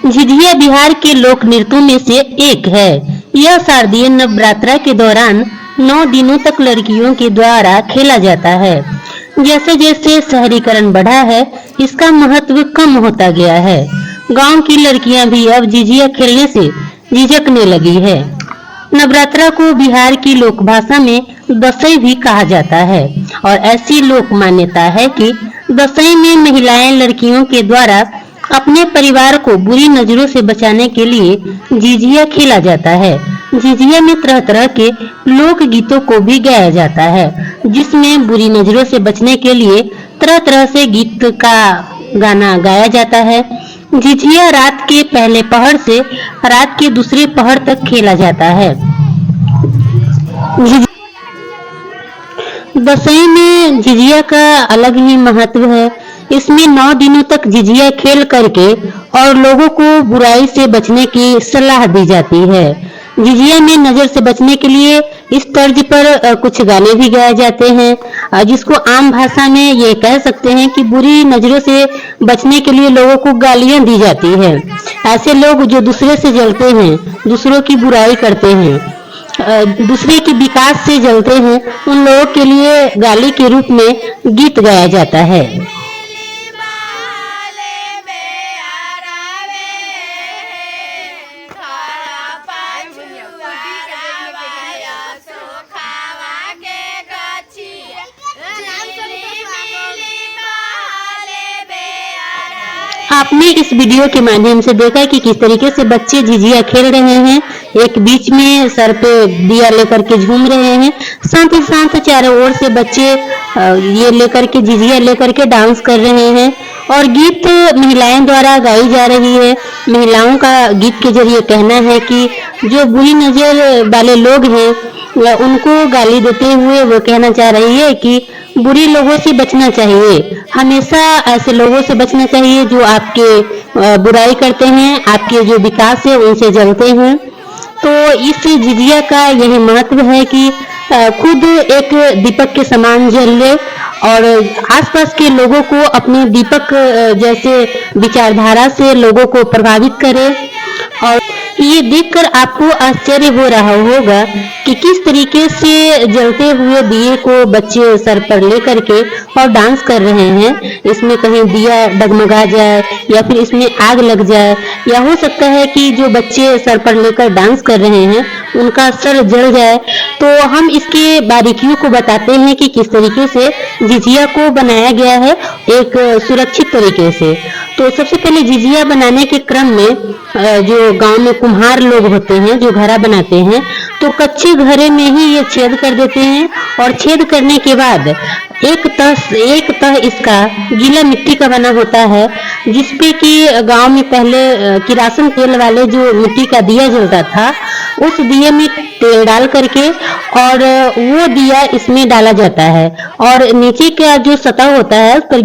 झिझिया बिहार के लोक नृत्यों में से एक है। यह शारदीय नवरात्र के दौरान 9 दिनों तक लड़कियों के द्वारा खेला जाता है। जैसे जैसे शहरीकरण बढ़ा है, इसका महत्व कम होता गया है। गांव की लड़कियां भी अब झिझिया खेलने से झिझकने लगी है। नवरात्रा को बिहार की लोक भाषा में दशई भी कहा जाता है और ऐसी लोक मान्यता है कि दशई में महिलाएं लड़कियों के द्वारा अपने परिवार को बुरी नजरों से बचाने के लिए झिझिया खेला जाता है। झिझिया में तरह तरह के लोक गीतों को भी गाया जाता है, जिसमें बुरी नजरों से बचने के लिए तरह तरह से गीत का गाना गाया जाता है। झिझिया रात के पहले पहर से रात के दूसरे पहर तक खेला जाता है। दशई में झिझिया का अलग ही महत्व है। इसमें 9 दिनों तक झिझिया खेल करके और लोगों को बुराई से बचने की सलाह दी जाती है। झिझिया में नजर से बचने के लिए इस तर्ज पर कुछ गाने भी गाए जाते हैं, जिसको आम भाषा में ये कह सकते हैं कि बुरी नजरों से बचने के लिए लोगों को गालियां दी जाती है। ऐसे लोग जो दूसरे से जलते हैं, दूसरों की बुराई करते हैं, दूसरे के विकास से जलते हैं, उन लोगों के लिए गाली के रूप में गीत गाया जाता है। आपने इस वीडियो के माध्यम से देखा कि किस तरीके से बच्चे झिझिया खेल रहे हैं। एक बीच में सर पे दिया लेकर के झूम रहे हैं, साथ ही साथ चारों ओर से बच्चे ये लेकर के झिझिया लेकर के डांस कर रहे हैं और गीत महिलाएं द्वारा गाई जा रही है। महिलाओं का गीत के जरिए कहना है कि जो बुरी नजर वाले लोग हैं उनको गाली देते हुए वो कहना चाह रही है कि बुरी लोगों से बचना चाहिए, हमेशा ऐसे लोगों से बचना चाहिए जो आपके बुराई करते हैं, आपके जो विकास है उनसे जलते हैं। तो इस झिझिया का यही महत्व है कि खुद एक दीपक के समान जले और आसपास के लोगों को अपने दीपक जैसे विचारधारा से लोगों को प्रभावित करे। और ये देखकर आपको आश्चर्य हो रहा होगा कि किस तरीके से जलते हुए दिए को बच्चे सर पर लेकर के और डांस कर रहे हैं। इसमें कहीं दिया डगमगा जाए या फिर इसमें आग लग जाए, या हो सकता है कि जो बच्चे सर पर लेकर डांस कर रहे हैं उनका सर जल जाए। तो हम इसके बारीकियों को बताते हैं कि किस तरीके से झिझिया को बनाया गया है एक सुरक्षित तरीके से। तो सबसे पहले झिझिया बनाने के क्रम में जो गांव में कुम्हार लोग होते हैं जो घड़ा बनाते हैं, तो कच्चे घड़े में ही ये छेद कर देते हैं और छेद करने के बाद एक तह इसका गीला मिट्टी का बना होता है, जिसपे कि गांव में पहले किरासन तेल वाले जो मिट्टी का दिया जलता था, उस दिए में तेल डाल करके और वो दिया इसमें डाला जाता है और नीचे का जो सतह होता है उस पर